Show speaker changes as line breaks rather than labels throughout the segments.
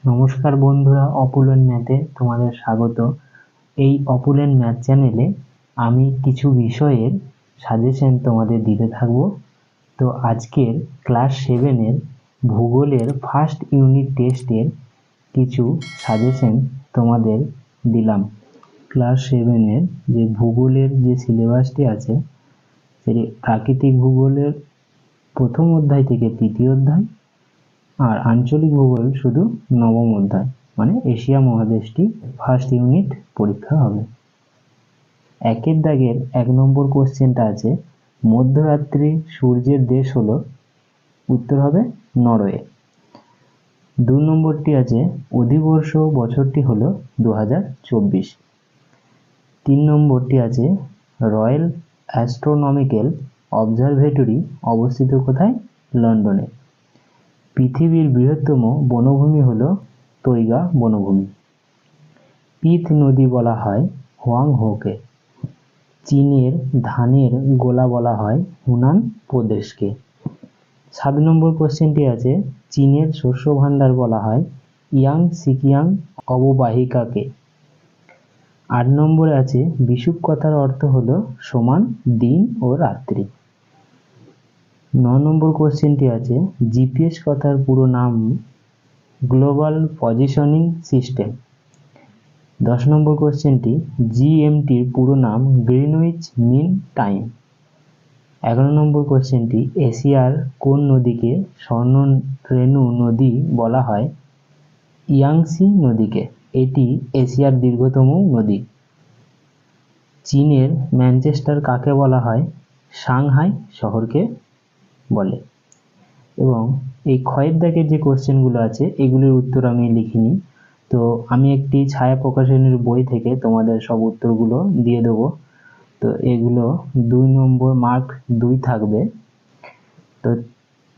নমস্কার বন্ধুরা, অপুলেন ম্যাথে তোমাদের স্বাগত। এই অপুলেন ম্যাথ চ্যানেলে আমি কিছু বিষয়ের সাজেশন তোমাদের দিতে থাকব। তো আজকের ক্লাস 7-এর ভূগোলের ফার্স্ট ইউনিট টেস্টের কিছু সাজেশন তোমাদের দিলাম। ক্লাস 7-এর যে ভূগোলের যে সিলেবাসটি আছে সেটি প্রাকৃতিক ভূগোলের প্রথম অধ্যায় থেকে তৃতীয় অধ্যায়, আর আঞ্চলিক ভূগোল শুধু নবম অধ্যায়, মানে এশিয়া মহাদেশটি ফার্স্ট ইউনিট পরীক্ষা হবে। একের দাগের 1 নম্বর কোশ্চেনটা আছে, মধ্যরাত্রি সূর্যের দেশ হলো, উত্তর হবে নরওয়ে। 2 নম্বরটি আছে, অধিবর্ষ বছরটি হলো 2024। 3 নম্বরটি আছে, রয়্যাল অ্যাস্ট্রোনমিক্যাল অবজারভেটরি অবস্থিত কোথায়? লন্ডনে। পৃথিবীর বৃহত্তম বনভূমি হলো তৈগা বনভূমি। পিথ নদী বলা হয় হোয়াংহোকে। চীনের ধানের গোলা বলা হয় হুনান প্রদেশকে। 7 নম্বর কোশ্চেনটি আছে, চীনের শস্য ভাণ্ডার বলা হয় ইয়াংসিকিয়াং অববাহিকাকে। 8 নম্বরে আছে, বিষুব কথার অর্থ হলো সমান দিন ও রাত্রি। 9 নম্বর কোশ্চেনটি আছে, জিপিএস কথার পুরো নাম গ্লোবাল পজিশনিং সিস্টেম। 10 নম্বর কোশ্চেনটি, জিএমটির পুরো নাম গ্রিনউইচ মিন টাইম। 11 নম্বর কোশ্চেনটি, এশিয়ার কোন নদীকে স্বর্ণরেণু নদী বলা হয়? ইয়াংসি নদীকে। এটি এশিয়ার দীর্ঘতম নদী। চীনের ম্যানচেস্টার কাকে বলা হয়? সাংহাই শহরকে বলে। এবং এই ক্ষয়ের দাগের যে কোশ্চেনগুলো আছে এগুলির উত্তর আমি লিখিনি, তো আমি একটি ছায়া প্রকাশনীর বই থেকে তোমাদের সব উত্তরগুলো দিয়ে দেবো। তো এগুলো 2 নম্বর মার্ক 2 থাকবে। তো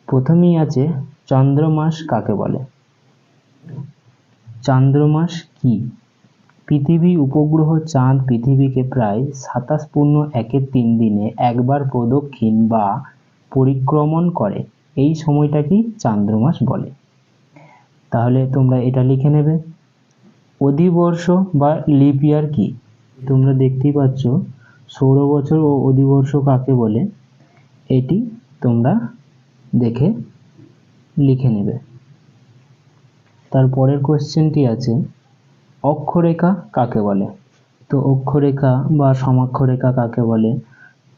প্রথমেই আছে, চন্দ্রমাস কাকে বলে? চন্দ্রমাস কি? পৃথিবী উপগ্রহ চাঁদ পৃথিবীকে প্রায় 27.1 দিনে একবার প্রদক্ষিণ বা পরিক্রমণ করে। এই সময়টা কি চান্দ্রমাস বলে। তাহলে তোমরা এটা লিখে নেবে। অধিবর্ষ বা লিপ ইয়ার কি? তোমরা দেখতেই পাচ্ছ সৌর বছর ও অধিবর্ষ কাকে বলে, এটি তোমরা দেখে লিখে নেবে। তারপরের কোশ্চেনটি আছে, অক্ষরেখা কাকে বলে? তো অক্ষরেখা বা সমাক্ষরেখা কাকে বলে?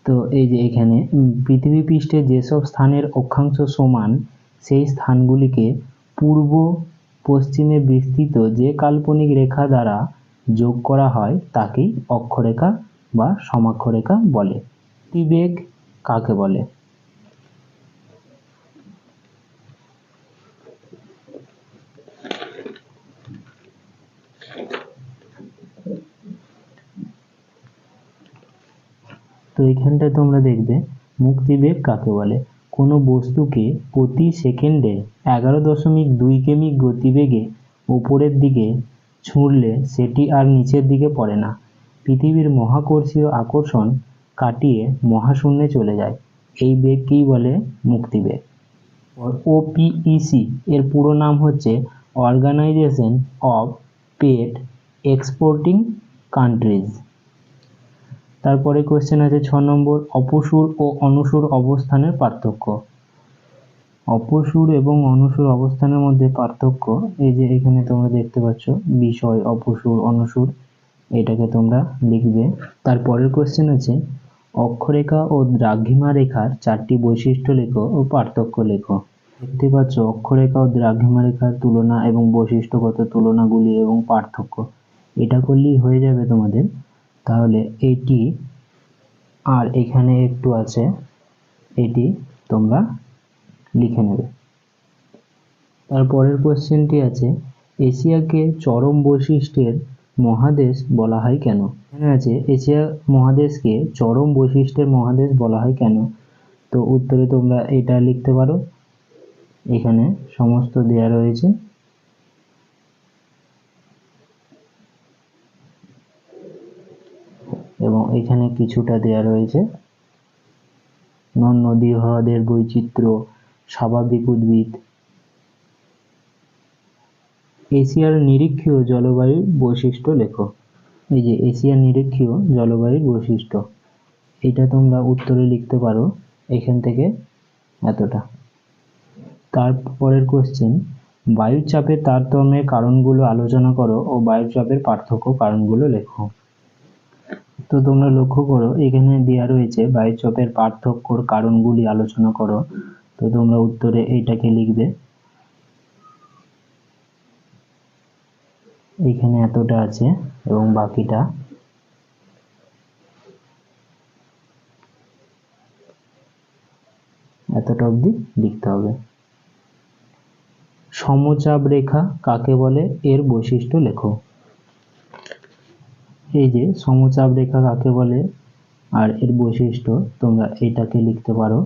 তো এই যে এখানে পৃথিবী পৃষ্ঠে যেসব স্থানের অক্ষাংশ সমান সেই স্থানগুলিকে পূর্ব পশ্চিমে বিস্তৃত যে কাল্পনিক রেখা দ্বারা যোগ করা হয় তাকেই অক্ষরেখা বা সমাক্ষরেখা বলে। গতিবেগ কাকে বলে? তো এইখানটায় তোমরা দেখবে মুক্তিবেগ কাকে বলে। কোনো বস্তুকে প্রতি সেকেন্ডে 11.2 কিমি গতিবেগে উপরের দিকে ছুঁড়লে সেটি আর নিচের দিকে পড়ে না, পৃথিবীর মহাকর্ষীয় আকর্ষণ কাটিয়ে মহাশূন্যে চলে যায়। এই বেগকেই বলে মুক্তিবেগ। ওপিইসি এর পুরো নাম হচ্ছে organization of pet exporting countries. তারপরে কোশ্চেন আছে 6 নম্বর, অপসূর ও অনুসূর অবস্থানের পার্থক্য। অপসূর এবং অনুসূর অবস্থানের মধ্যে পার্থক্য এই যে এখানে তোমরা দেখতে পাচ্ছ, বিষয় অপসূর অনুসূর, এটাকে তোমরা লিখবে। তারপরের কোশ্চেন আছে, অক্ষরেখা ও দ্রাঘিমা রেখার 4টি বৈশিষ্ট্য লেখো ও পার্থক্য লেখো। দেখতে পাচ্ছ অক্ষরেখা ও দ্রাঘিমা রেখার তুলনা এবং বৈশিষ্ট্যগত তুলনাগুলি এবং পার্থক্য, এটা করলেই হয়ে যাবে তোমাদের। তাহলে এটি আর এখানে একটু আছে, এটি তোমরা লিখে নেবে। তারপরের কোশ্চেনটি আছে, এশিয়াকে চরম বৈশিষ্ট্যের মহাদেশ বলা হয় কেন? এখানে আছে, এশিয়া মহাদেশকে চরম বৈশিষ্ট্যের মহাদেশ বলা হয় কেন? তো উত্তরে তোমরা এটা লিখতে পারো, এখানে সমস্ত দেয়া রয়েছে। এবং এখানে কিছুটা দেয়া রয়েছে, নদী হ্রদের বৈচিত্র্য, স্বাভাবিক উদ্ভিদ, এশিয়ার নিরক্ষীয় জলবায়ুর বৈশিষ্ট্য লেখো। এই যে এশিয়ার নিরক্ষীয় জলবায়ুর বৈশিষ্ট্য, এটা তোমরা উত্তরে লিখতে পারো এখান থেকে এতটা। তারপরের কোশ্চেন, বায়ুর চাপের তারতম্যের কারণগুলো আলোচনা করো ও বায়ুর চাপের পার্থক্য কারণগুলো লেখো। তো তোমরা লক্ষ্য করো এখানে দেওয়া রয়েছে বায়ুর চাপের পার্থক্যর কারণগুলি আলোচনা করো। তো তোমরা উত্তরে এইটাকে লিখবে, এইখানে এতটা আছে এবং বাকিটা এতটা অবধি লিখতে হবে। সমচাপ রেখা কাকে বলে, এর বৈশিষ্ট্য লেখো। এই যে সমচাপ রেখা কাকে বলে আর এর বৈশিষ্ট্য, তোমরা এটাকে লিখতে পারো।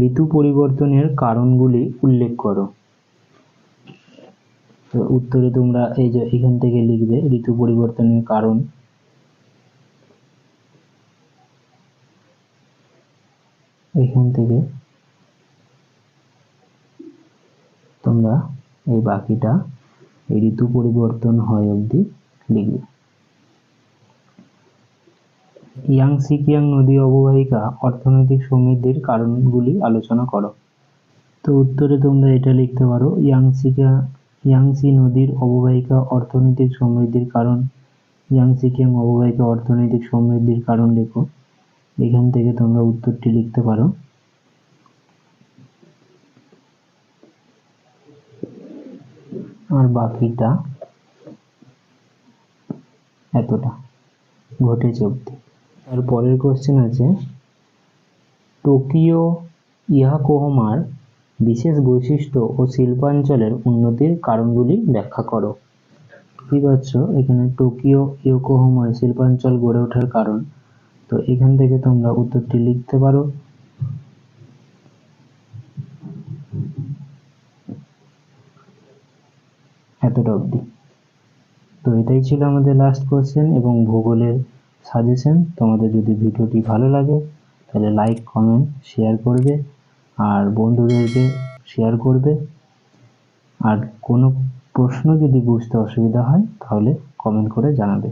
ঋতু পরিবর্তনের কারণগুলি উল্লেখ করো। তো উত্তরে তোমরা এই যে এখান থেকে লিখবে ঋতু পরিবর্তনের কারণ। এখান থেকে তোমরা এই বাকিটা এই ঋতু পরিবর্তন হয় অবধি লিখবে। ইয়াংসি কিয়াং নদী অববাহিকা অর্থনৈতিক সমৃদ্ধির কারণগুলি আলোচনা করো। তো উত্তরে তোমরা এটা লিখতে পারো, ইয়াংসি নদীর অববাহিকা অর্থনৈতিক সমৃদ্ধির কারণ। ইয়াংসি কিয়াং অববাহিকা অর্থনৈতিক সমৃদ্ধির কারণ লেখো। এখান থেকে তোমরা উত্তরটি লিখতে পারো। আর বাকিটা এতটা ঘটেছে অবধি। তারপরের কোশ্চেন আছে, টোকিও ইয়োকোহামার বিশেষ বৈশিষ্ট্য ও শিল্পাঞ্চলের উন্নতির কারণগুলি ব্যাখ্যা করো। কি পাচ্ছ এখানে টোকিও ইয়োকোহামার শিল্পাঞ্চল গড়ে ওঠার কারণ। তো এখান থেকে তোমরা উত্তরটি লিখতে পারো। এতটা অবধি। তো এটাই ছিল আমাদের লাস্ট কোশ্চেন এবং ভূগোলের সাজেশন। তোমাদের যদি ভিডিওটি ভালো লাগে তাহলে লাইক, কমেন্ট, শেয়ার করবে আর বন্ধুদেরকে শেয়ার করবে। আর কোনো প্রশ্ন যদি বুঝতে অসুবিধা হয় তাহলে কমেন্ট করে জানাবে।